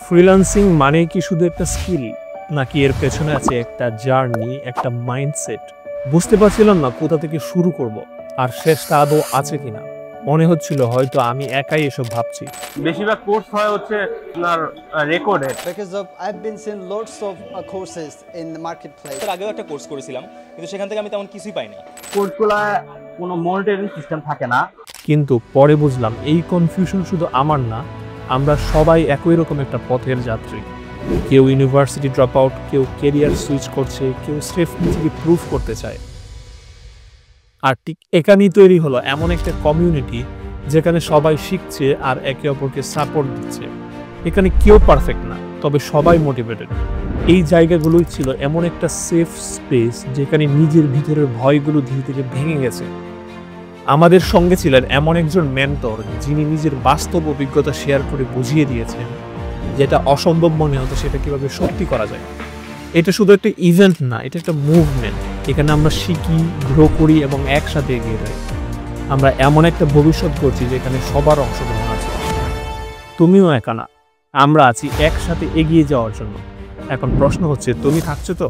Freelancing মানে কি শুধু একটা স্কিল, নাকি এর পেছনে আছে একটা জার্নি, একটা মাইন্ডসেট? বুঝতে পারছিলাম না কোথা থেকে শুরু করব, আর শেষটা আদৌ আছে কিনা। মনে হচ্ছিল হয়তো আমি একাই এসব ভাবছি। বেশিরভাগ কোর্স হয় হচ্ছে আপনার recorded. Because of I've been seeing lots of courses in the marketplace. এর আগেও একটা কোর্স করেছিলাম, কিন্তু সেখান থেকে আমি তেমন কিছুই পাইনি। কোর্সগুলো কোনো মনিটরিং সিস্টেম থাকে না। কিন্তু পরে বুঝলাম এই কনফিউশন শুধু আমার না, আমরা সবাই একই রকম একটা পথের যাত্রী। কেউ ইউনিভার্সিটি ড্রপ আউট, কেউ কেরিয়ার সুইচ করছে, কেউ স্রেফ নিজেকে প্রুভ করতে চায়। আর ঠিক এখানেই তৈরি হলো এমন একটা কমিউনিটি যেখানে সবাই শিখছে আর একে অপরকে সাপোর্ট দিচ্ছে। এখানে কেউ পারফেক্ট না, তবে সবাই মোটিভেটেড। এই জায়গাগুলোই ছিল এমন একটা সেফ স্পেস যেখানে নিজের ভিতরের ভয়গুলো ধীরে ধীরে ভেঙে গেছে। আমাদের সঙ্গে ছিলেন এমন একজন মেন্টর যিনি নিজের বাস্তব অভিজ্ঞতা শেয়ার করে বুঝিয়ে দিয়েছেন যেটা অসম্ভব মনে হতো সেটা কিভাবে সত্যি করা যায়। এটা শুধু একটা ইভেন্ট না, এটা একটা মুভমেন্ট। এখানে আমরা শিখি, গ্রো করি এবং একসাথে এগিয়ে যাই। আমরা এমন একটা ভবিষ্যৎ করছি যেখানে সবার অংশগ্রহণ আছে। তুমিও একা না, আমরা আছি একসাথে এগিয়ে যাওয়ার জন্য। এখন প্রশ্ন হচ্ছে, তুমি থাকছো তো?